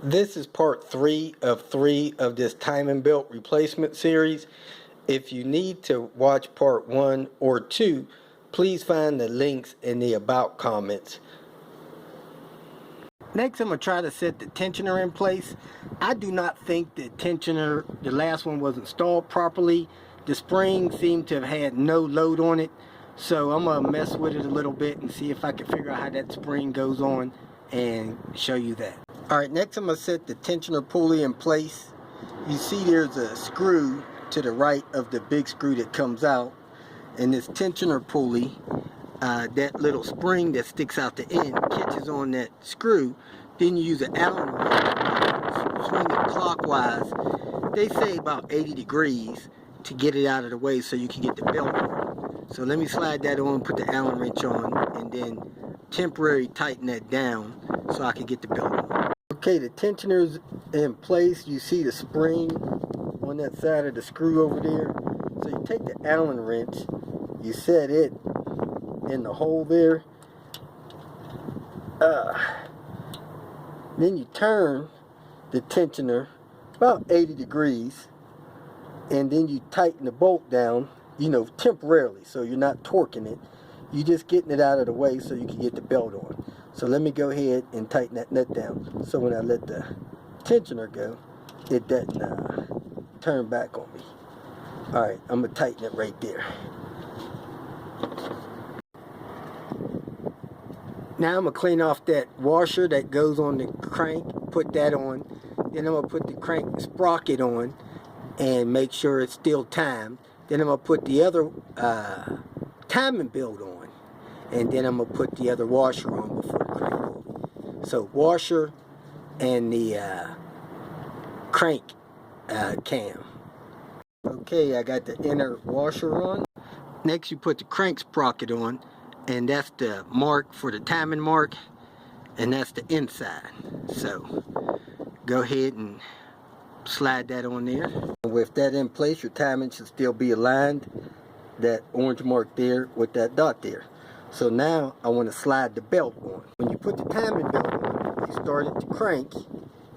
This is part 3 of this timing belt replacement series. If you need to watch part 1 or 2, please find the links in the about comments. Next, I'm going to try to set the tensioner in place. I do not think the tensioner, the last one, was installed properly. The spring seemed to have had no load on it. So I'm going to mess with it a little bit and see if I can figure out how that spring goes on and show you that. Alright, next I'm going to set the tensioner pulley in place. You see there's a screw to the right of the big screw that comes out. And this tensioner pulley, that little spring that sticks out the end catches on that screw. Then you use an Allen wrench, swing it clockwise. They say about 80 degrees to get it out of the way so you can get the belt on. So let me slide that on, put the Allen wrench on, and then temporarily tighten that down so I can get the belt on. Okay, the tensioner's in place. You see the spring on that side of the screw over there. So you take the Allen wrench, you set it in the hole there. Then you turn the tensioner about 80 degrees, and then you tighten the bolt down, you know, temporarily, so you're not torquing it. You're just getting it out of the way so you can get the belt on. So let me go ahead and tighten that nut down, so when I let the tensioner go, it doesn't turn back on me. Alright, I'm going to tighten it right there. Now I'm going to clean off that washer that goes on the crank, put that on. Then I'm going to put the crank sprocket on and make sure it's still timed. Then I'm going to put the other timing belt on. And then I'm going to put the other washer on before the crank. So washer and the crank cam. Okay, I got the inner washer on. Next you put the crank sprocket on, and that's the mark for the timing mark, and that's the inside. So go ahead and slide that on there. With that in place, your timing should still be aligned, that orange mark there with that dot there. So now I want to slide the belt on. When you put the timing belt on, you start at the crank,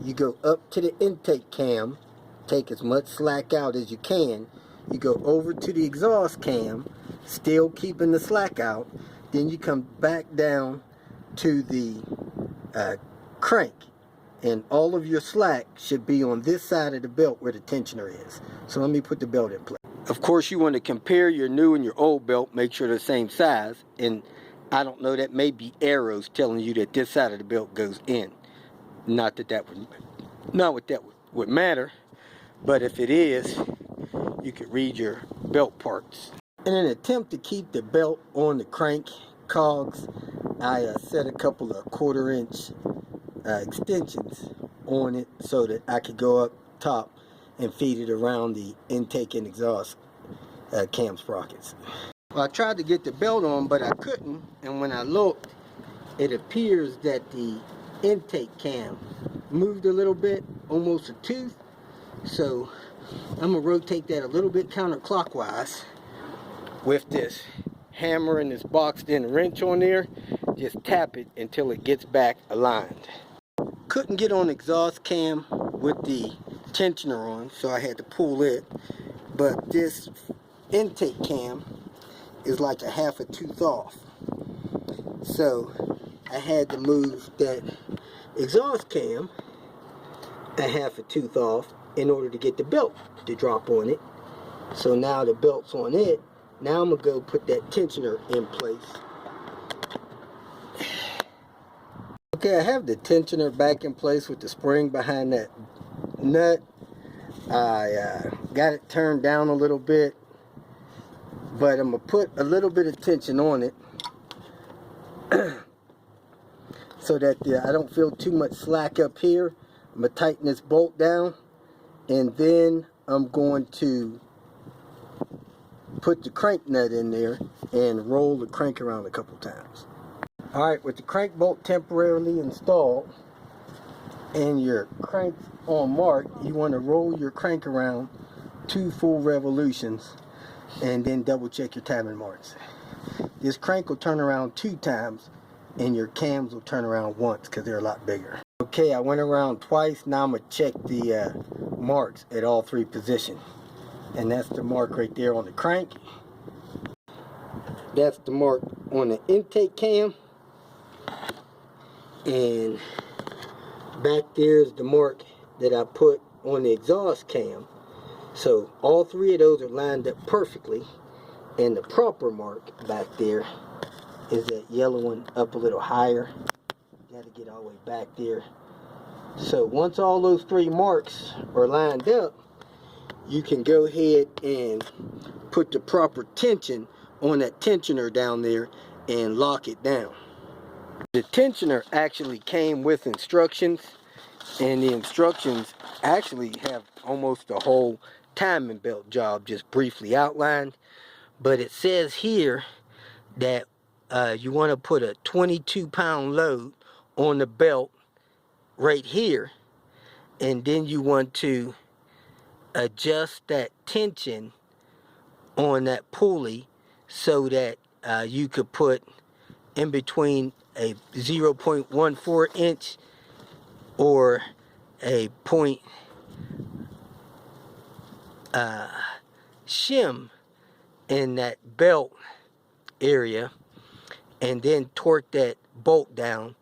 you go up to the intake cam, take as much slack out as you can, you go over to the exhaust cam, still keeping the slack out, then you come back down to the crank, and all of your slack should be on this side of the belt where the tensioner is. So let me put the belt in place. Of course, you want to compare your new and your old belt, make sure they're the same size, and I don't know, that may be arrows telling you that this side of the belt goes in. Not that that would matter, but if it is, you could read your belt parts. In an attempt to keep the belt on the crank cogs, I set a couple of 1/4 inch extensions on it so that I could go up top and feed it around the intake and exhaust cam sprockets. Well, I tried to get the belt on, but I couldn't, and when I looked, it appears that the intake cam moved a little bit, almost a tooth. So I'm going to rotate that a little bit counterclockwise with this hammer and this boxed in wrench on there. Just tap it until it gets back aligned. Couldn't get on exhaust cam with the tensioner on, so I had to pull it. But this intake cam is like a half a tooth off. So I had to move that exhaust cam a half a tooth off in order to get the belt to drop on it. So now the belt's on it. Now I'm going to go put that tensioner in place. Okay, I have the tensioner back in place with the spring behind that nut. I got it turned down a little bit, but I'm going to put a little bit of tension on it so that I don't feel too much slack up here. I'm going to tighten this bolt down, and then I'm going to put the crank nut in there and roll the crank around a couple times. Alright, with the crank bolt temporarily installed and your crank on mark, you want to roll your crank around 2 full revolutions and then double check your timing marks. This crank will turn around 2 times and your cams will turn around once because they're a lot bigger. Okay. Okay, I went around twice. Now I'm going to check the marks at all three positions. And that's the mark right there on the crank. That's the mark on the intake cam. And back there's the mark that I put on the exhaust cam. So all three of those are lined up perfectly. And the proper mark back there is that yellow one up a little higher. Got to get all the way back there. So once all those three marks are lined up, you can go ahead and put the proper tension on that tensioner down there and lock it down. The tensioner actually came with instructions, and the instructions actually have almost the whole timing belt job just briefly outlined. But it says here that you want to put a 22-pound load on the belt right here, and then you want to adjust that tension on that pulley so that you could put in between a 0.14 inch or a point shim in that belt area, and then torque that bolt down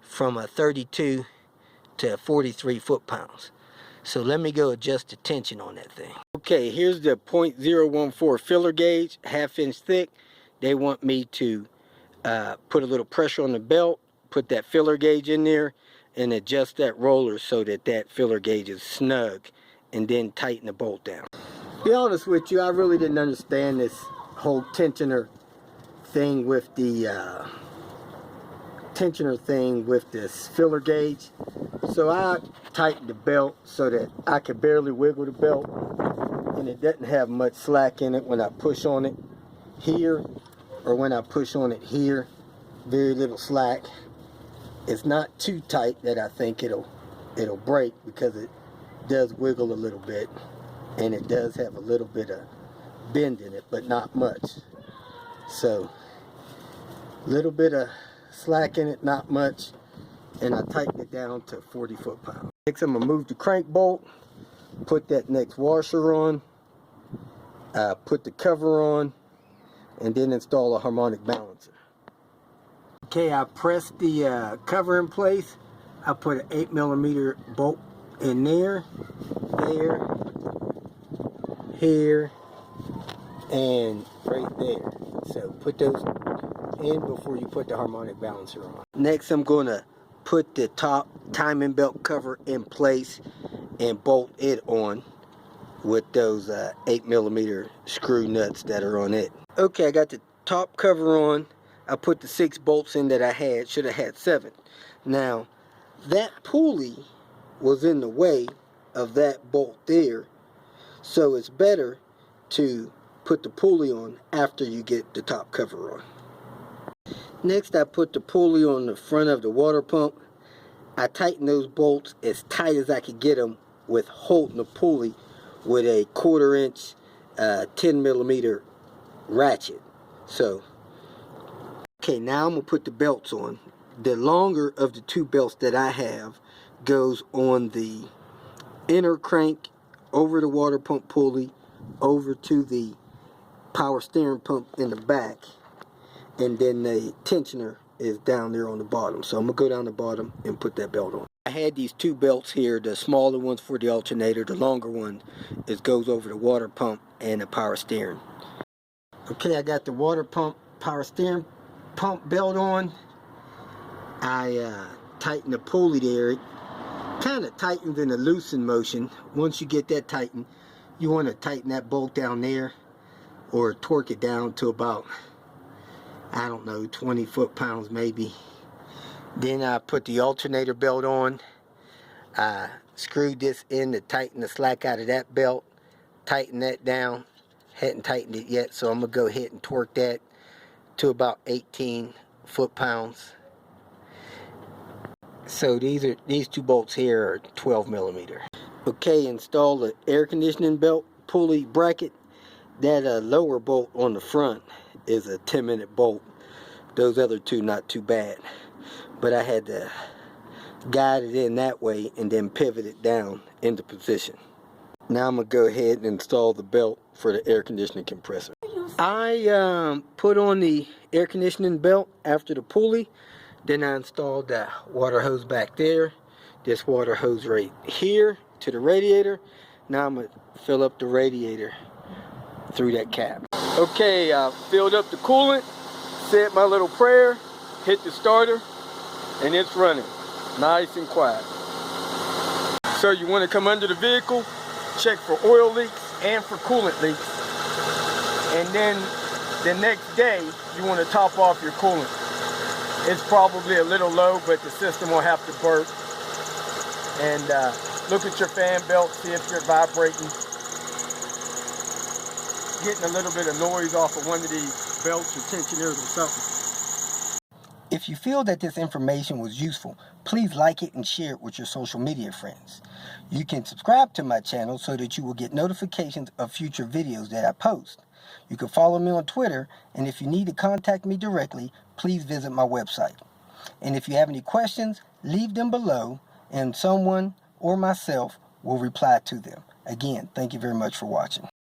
from a 32 to 43 foot-pounds. So let me go adjust the tension on that thing. Okay, here's the .014 filler gauge, 1/2 inch thick. They want me to put a little pressure on the belt, put that filler gauge in there, and adjust that roller so that that filler gauge is snug, and then tighten the bolt down. To be honest with you, I really didn't understand this whole tensioner thing with the this filler gauge. So I tightened the belt so that I could barely wiggle the belt, and it doesn't have much slack in it when I push on it here or when I push on it here. Very little slack. It's not too tight that I think it'll break, because it does wiggle a little bit, and it does have a little bit of bend in it, but not much. So little bit of slack in it, not much, and I tightened it down to 40 foot-pounds. Next, I'm gonna move the crank bolt, put that next washer on, put the cover on, and then install a harmonic balancer. Okay, I pressed the cover in place. I put an 8mm bolt in there, here, and right there. So put those in before you put the harmonic balancer on. Next, I'm going to put the top timing belt cover in place and bolt it on with those 8mm screw nuts that are on it. Okay, I got the top cover on. I put the 6 bolts in that I had. Should have had 7. Now, that pulley was in the way of that bolt there, so it's better to put the pulley on after you get the top cover on. Next, I put the pulley on the front of the water pump. I tightened those bolts as tight as I could get them with holding the pulley with a 1/4 inch 10mm ratchet. So, okay, now I'm going to put the belts on. The longer of the 2 belts that I have goes on the inner crank, over the water pump pulley, over to the power steering pump in the back, and then the tensioner is down there on the bottom. So I'm going to go down the bottom and put that belt on. I had these 2 belts here, the smaller ones for the alternator, the longer one goes over the water pump and the power steering. Okay, I got the water pump, power steering pump belt on. I tightened the pulley there. It kind of tightens in a loosen motion. Once you get that tightened, you want to tighten that bolt down there, or torque it down to about, I don't know, 20 foot-pounds maybe. Then I put the alternator belt on. I screwed this in to tighten the slack out of that belt. Tighten that down. Hadn't tightened it yet, so I'm going to go ahead and torque that to about 18 foot-pounds. So these 2 bolts here are 12mm. Okay, install the air conditioning belt pulley bracket. That lower bolt on the front is a 10-minute bolt. Those other 2 not too bad, but I had to guide it in that way and then pivot it down into position. Now I'm going to go ahead and install the belt for the air conditioning compressor. I put on the air conditioning belt after the pulley. Then I installed that water hose back there. This water hose right here to the radiator. Now I'm going to fill up the radiator through that cap. Okay, I filled up the coolant, said my little prayer, hit the starter, and it's running nice and quiet. So you want to come under the vehicle, check for oil leaks and for coolant leaks, and then the next day you want to top off your coolant. It's probably a little low, but the system will have to burp. And look at your fan belt, see if you're vibrating, getting a little bit of noise off of one of these belts or tensioners or something. If you feel that this information was useful, please like it and share it with your social media friends. You can subscribe to my channel so that you will get notifications of future videos that I post. You can follow me on Twitter, and if you need to contact me directly, please visit my website. And if you have any questions, leave them below, and someone or myself will reply to them. Again, thank you very much for watching.